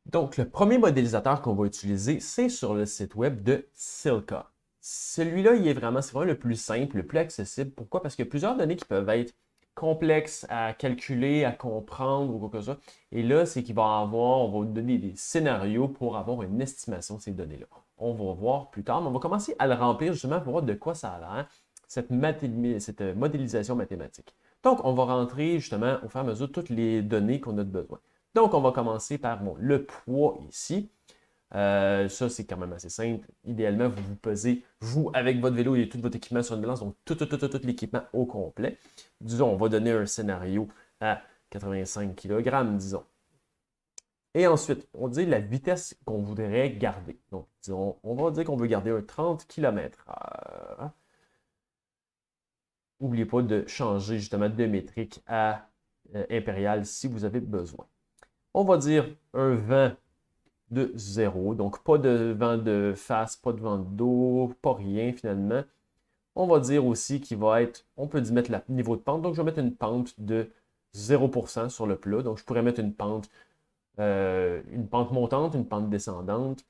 Donc, le premier modélisateur qu'on va utiliser, c'est sur le site web de Silca. Celui-là, c'est vraiment le plus simple, le plus accessible. Pourquoi? Parce qu'il y a plusieurs données qui peuvent être complexes à calculer, à comprendre ou quoi que ce soit. Et là, c'est qu'il va avoir, on va vous donner des scénarios pour avoir une estimation de ces données-là. On va voir plus tard, mais on va commencer à le remplir justement pour voir de quoi ça a l'air, cette modélisation mathématique. Donc, on va rentrer justement au fur et à mesure toutes les données qu'on a de besoin. Donc, on va commencer par le poids ici. Ça, c'est quand même assez simple. Idéalement, vous vous pesez, vous, avec votre vélo et tout votre équipement sur une balance, donc tout l'équipement au complet. Disons, on va donner un scénario à 85 kg, disons. Et ensuite, on dit la vitesse qu'on voudrait garder. Donc, disons, on va dire qu'on veut garder un 30 km/h. N'oubliez pas de changer justement de métrique à impérial si vous avez besoin. On va dire un vent de 0, donc pas de vent de face, pas de vent de dos, pas rien finalement. On va dire aussi qu'il va être, on peut mettre le niveau de pente, donc je vais mettre une pente de 0% sur le plat, donc je pourrais mettre une pente montante, une pente descendante.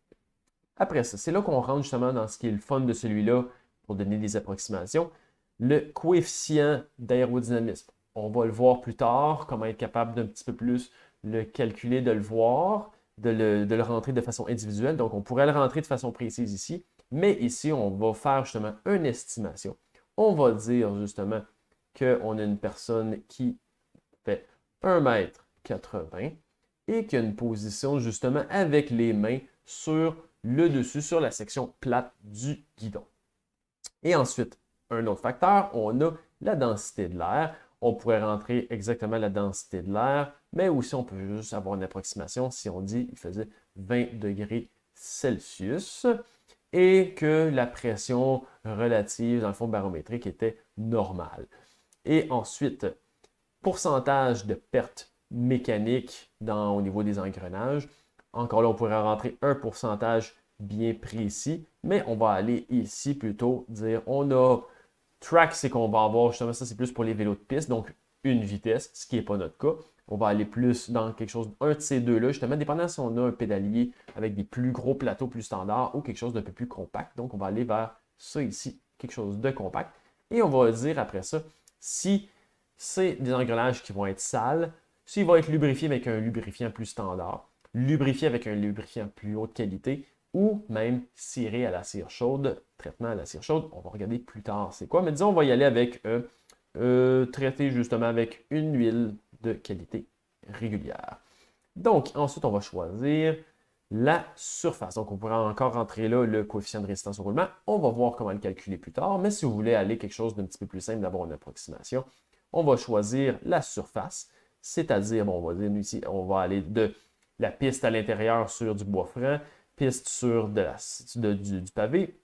Après ça, c'est là qu'on rentre justement dans ce qui est le fun de celui-là pour donner des approximations. Le coefficient d'aérodynamisme. On va le voir plus tard, comment être capable d'un petit peu plus le calculer, de le voir, de le rentrer de façon individuelle. Donc, on pourrait le rentrer de façon précise ici, mais ici, on va faire justement une estimation. On va dire justement qu'on a une personne qui fait 1,80 m et qui a une position justement avec les mains sur le dessus, sur la section plate du guidon. Et ensuite, un autre facteur, on a la densité de l'air. On pourrait rentrer exactement la densité de l'air, mais aussi on peut juste avoir une approximation si on dit qu'il faisait 20 degrés Celsius et que la pression relative, dans le fond barométrique, était normale. Et ensuite, pourcentage de perte mécanique au niveau des engrenages. Encore là, on pourrait rentrer un pourcentage bien précis, mais on va aller ici plutôt dire on a track, c'est qu'on va avoir justement ça, c'est plus pour les vélos de piste, donc une vitesse, ce qui n'est pas notre cas. On va aller plus dans quelque chose, un de ces deux-là, justement, dépendant si on a un pédalier avec des plus gros plateaux plus standards ou quelque chose d'un peu plus compact. Donc, on va aller vers ça ici, quelque chose de compact. Et on va dire après ça, si c'est des engrenages qui vont être sales, s'ils vont être lubrifiés avec un lubrifiant plus standard, lubrifiés avec un lubrifiant plus haute qualité, ou même ciré à la cire chaude, traitement à la cire chaude. On va regarder plus tard c'est quoi, mais disons on va y aller avec traité justement avec une huile de qualité régulière. Donc ensuite on va choisir la surface. Donc on pourrait encore rentrer là le coefficient de résistance au roulement. On va voir comment le calculer plus tard, mais si vous voulez aller quelque chose d'un petit peu plus simple, d'avoir une approximation, on va choisir la surface, c'est-à-dire, bon, on va dire ici, on va aller de la piste à l'intérieur sur du bois franc, piste sur du pavé,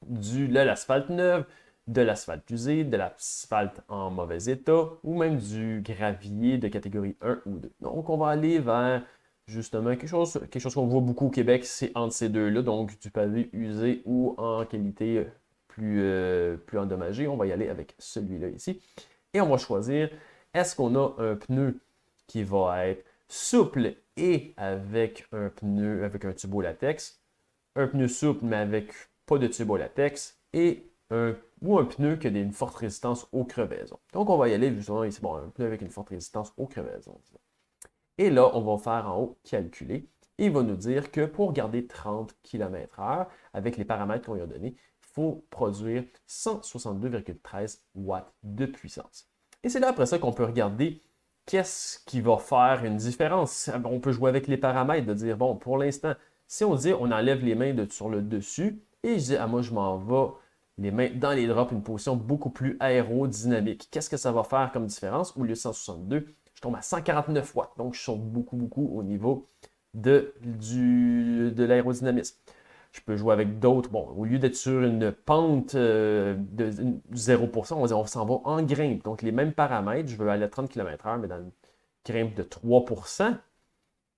de l'asphalte neuve, de l'asphalte usé, de l'asphalte en mauvais état, ou même du gravier de catégorie 1 ou 2. Donc, on va aller vers justement quelque chose qu'on voit beaucoup au Québec, c'est entre ces deux-là, donc du pavé usé ou en qualité plus endommagée. On va y aller avec celui-là ici. Et on va choisir, est-ce qu'on a un pneu qui va être souple et avec un pneu, avec un tubo latex, un pneu souple mais avec pas de tubo latex ou un pneu qui a une forte résistance aux crevaisons. Donc on va y aller justement ici, bon, un pneu avec une forte résistance aux crevaisons. Et là, on va faire en haut calculer. Il va nous dire que pour garder 30 km/h, avec les paramètres qu'on lui a donnés, il faut produire 162,13 watts de puissance. Et c'est là après ça qu'on peut regarder qu'est-ce qui va faire une différence. On peut jouer avec les paramètres, de dire, bon, pour l'instant, si on dit on enlève les mains sur le dessus, et je dis, moi, je m'en vais les mains dans les drops, une position beaucoup plus aérodynamique. Qu'est-ce que ça va faire comme différence? Au lieu de 162, je tombe à 149 watts. Donc, je saute beaucoup au niveau de l'aérodynamisme. Je peux jouer avec d'autres. Bon, au lieu d'être sur une pente de 0%, on va dire on s'en va en grimpe. Donc, les mêmes paramètres, je veux aller à 30 km/h, mais dans une grimpe de 3%,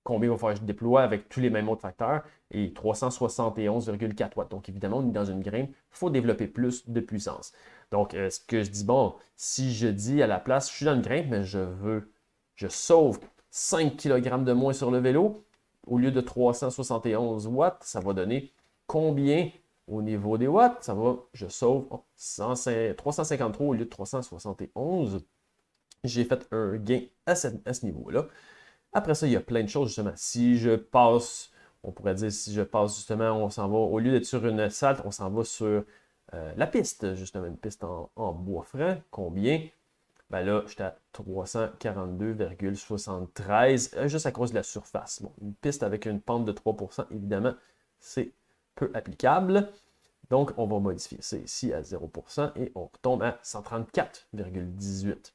combien il va falloir que je déploie avec tous les mêmes autres facteurs? Et 371,4 watts. Donc, évidemment, on est dans une grimpe, il faut développer plus de puissance. Donc, ce que je dis, bon, si je dis à la place, je suis dans une grimpe, mais je sauve 5 kg de moins sur le vélo, au lieu de 371 watts, ça va donner combien au niveau des watts? Ça va, je sauve 353 au lieu de 371. J'ai fait un gain à ce niveau-là. Après ça, il y a plein de choses, justement. Si je passe, on pourrait dire, si je passe, justement, on s'en va, au lieu d'être sur une salle, on s'en va sur la piste, justement, une piste en bois franc. Combien? Ben là, j'étais à 342,73, juste à cause de la surface. Bon, une piste avec une pente de 3%, évidemment, c'est peu applicable. Donc, on va modifier ça ici à 0% et on retombe à 134,18.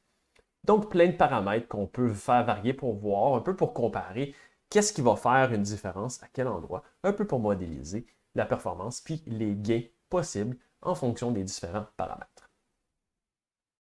Donc, plein de paramètres qu'on peut faire varier pour voir, un peu pour comparer qu'est-ce qui va faire une différence à quel endroit, un peu pour modéliser la performance puis les gains possibles en fonction des différents paramètres.